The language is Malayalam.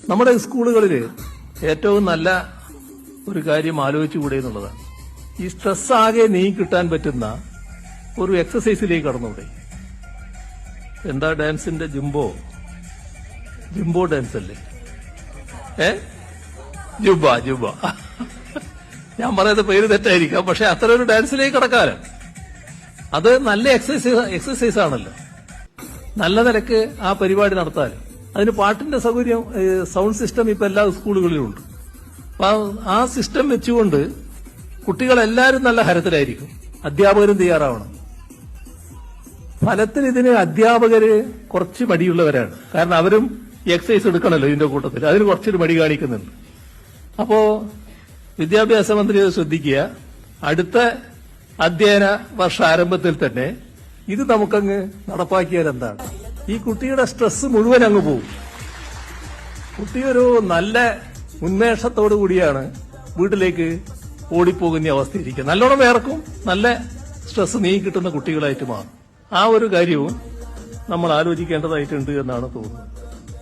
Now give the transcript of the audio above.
നമ്മുടെ സ്കൂളുകളിൽ ഏറ്റവും നല്ല ഒരു കാര്യം ആലോചിച്ചുകൂടെ എന്നുള്ളതാണ്. ഈ സ്ട്രെസ് ആകെ നീങ്ങിക്കിട്ടാൻ പറ്റുന്ന ഒരു എക്സസൈസിലേക്ക് കടന്നുകൂടെ. എന്താ ഡാൻസിന്റെ ജിംബോ ഡാൻസ് അല്ലേ? ജുബ ഞാൻ പറയുന്നത് പേര് തെറ്റായിരിക്കാം, പക്ഷെ അത്ര ഒരു ഡാൻസിലേക്ക് കടക്കാറ് അത് നല്ല എക്സസൈസ് ആണല്ലോ. നല്ല നിലക്ക് ആ പരിപാടി നടത്താൻ അതിന് പാട്ടിന്റെ സൗകര്യം, സൗണ്ട് സിസ്റ്റം ഇപ്പൊ എല്ലാ സ്കൂളുകളിലും ഉണ്ട്. അപ്പൊ ആ സിസ്റ്റം വെച്ചുകൊണ്ട് കുട്ടികളെല്ലാവരും നല്ല ഹരത്തിലായിരിക്കും. അധ്യാപകരും തയ്യാറാവണം. ഫലത്തിന് ഇതിന് അധ്യാപകര് കുറച്ച് മടിയുള്ളവരാണ്. കാരണം അവരും എക്സസൈസ് എടുക്കണല്ലോ ഇതിന്റെ കൂട്ടത്തിൽ, അതിന് കുറച്ചൊരു മടി കാണിക്കുന്നുണ്ട്. അപ്പോ വിദ്യാഭ്യാസ മന്ത്രി ശ്രദ്ധിക്കുക, അടുത്ത അധ്യയന വർഷ ആരംഭത്തിൽ തന്നെ ഇത് നമുക്കങ്ങ് നടപ്പാക്കിയാൽ എന്താണ്? ഈ കുട്ടിയുടെ സ്ട്രെസ് മുഴുവൻ അങ്ങ് പോകും. കുട്ടി ഒരു നല്ല ഉന്മേഷത്തോടു കൂടിയാണ് വീട്ടിലേക്ക് ഓടിപ്പോകുന്ന അവസ്ഥയിരിക്കുക. നല്ലോണം വേർക്കും, നല്ല സ്ട്രെസ് നീങ്ങി കിട്ടുന്ന കുട്ടികളായിട്ട് മാറും. ആ ഒരു കാര്യവും നമ്മൾ ആലോചിക്കേണ്ടതായിട്ടുണ്ട് എന്നാണ് തോന്നുന്നത്.